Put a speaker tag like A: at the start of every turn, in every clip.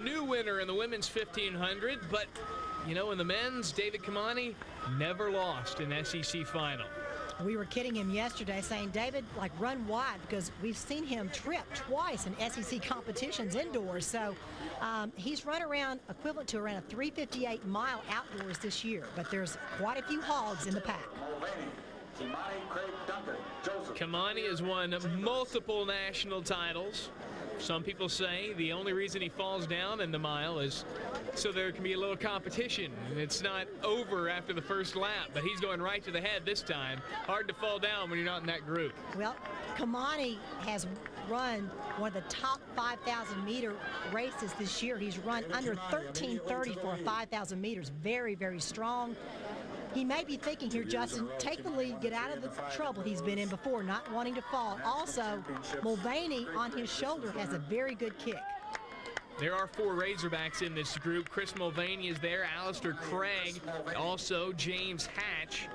A: New winner in the women's 1500, but you know, in the men's, David Kamani never lost an SEC final.
B: We were kidding him yesterday saying, David, like, run wide, because we've seen him trip twice in SEC competitions indoors. So he's run around equivalent to around a 358 mile outdoors this year, but there's quite a few hogs in the pack.
A: Kamani has won multiple national titles. Some people say the only reason he falls down in the mile is so there can be a little competition. It's not over after the first lap, but he's going right to the head this time. Hard to fall down when you're not in that group.
B: Well, Kamani has run one of the top 5,000 meter races this year. He's run under 13:30 for 5,000 meters. Very, very strong. He may be thinking here, Justin, take the lead, get out of the trouble he's been in before, not wanting to fall. Also, Mulvaney on his shoulder has a very good kick.
A: There are 4 Razorbacks in this group. Chris Mulvaney is there, Alistair Craig, also James Hatch,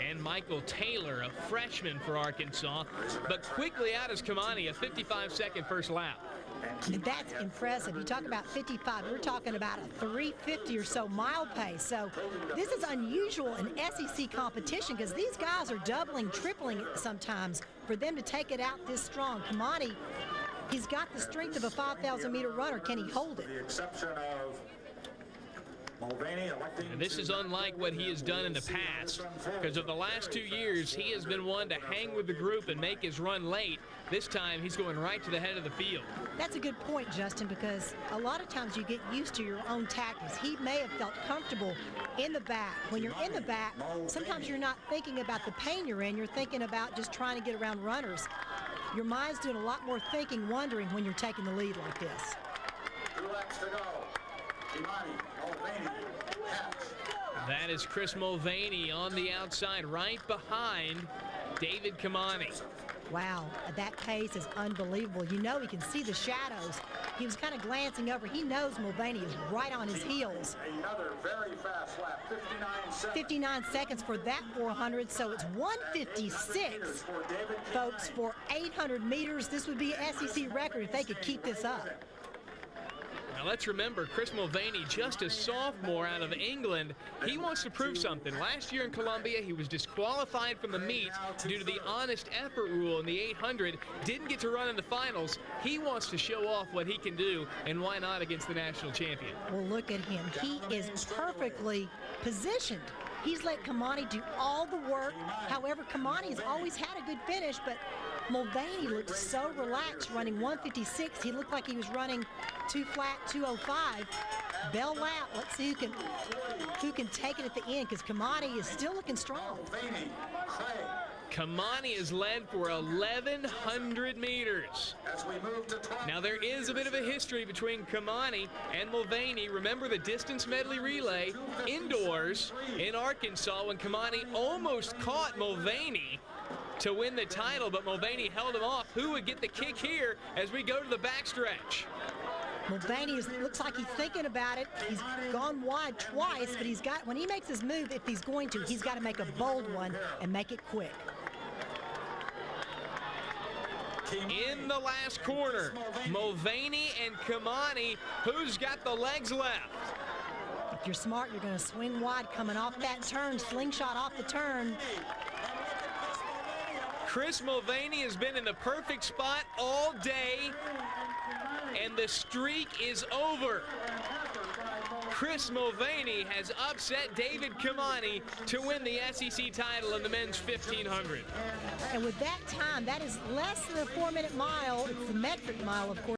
A: and Michael Taylor, a freshman for Arkansas. But quickly out is Kamani, a 55-second first lap.
B: And that's impressive. You talk about 55, we're talking about a 350 or so mile pace. So this is unusual in SEC competition because these guys are doubling, tripling it sometimes for them to take it out this strong. Kamani, he's got the strength of a 5,000 meter runner. Can he hold it?
A: And this is unlike what he has done in the past, because of the last 2 years, he has been one to hang with the group and make his run late. This time, he's going right to the head of the field.
B: That's a good point, Justin, because a lot of times you get used to your own tactics. He may have felt comfortable in the back. When you're in the back, sometimes you're not thinking about the pain you're in. You're thinking about just trying to get around runners. Your mind's doing a lot more thinking, wondering when you're taking the lead like this.
C: 2 laps to go.
A: That is Chris Mulvaney on the outside, right behind David Kamani.
B: Wow, that pace is unbelievable. You know he can see the shadows. He was kind of glancing over. He knows Mulvaney is right on his heels.
C: Another very fast lap, 59 seconds.
B: 59 seconds for that 400, so it's 156, folks, for 800 meters. This would be an SEC record if they could keep this up.
A: Now let's remember, Chris Mulvaney, just a sophomore out of England, he wants to prove something. Last year in Columbia, he was disqualified from the meet due to the honest effort rule in the 800. Didn't get to run in the finals. He wants to show off what he can do, and why not against the national champion?
B: Well, look at him. He is perfectly positioned. He's let Kamani do all the work. However, Kamani's always had a good finish, but Mulvaney looked so relaxed running 156. He looked like he was running 2 flat 205. Bell lap. Let's see who can take it at the end, because Kamani is still looking strong.
A: Kamani is led for 1,100 meters. Now there is a bit of a history between Kamani and Mulvaney. Remember the distance medley relay indoors in Arkansas when Kamani almost caught Mulvaney to win the title, but Mulvaney held him off. Who would get the kick here as we go to the backstretch?
B: Mulvaney looks like he's thinking about it. He's gone wide twice, but he's got, when he makes his move, if he's going to, he's got to make a bold one and make it quick.
A: In the last corner, Mulvaney and Kamani, who's got the legs left?
B: If you're smart, you're going to swing wide coming off that turn, slingshot off the turn.
A: Chris Mulvaney has been in the perfect spot all day, and the streak is over. Chris Mulvaney has upset David Kamani to win the SEC title in the men's 1500.
B: And with that time, that is less than a 4-minute mile. It's the metric mile, of course.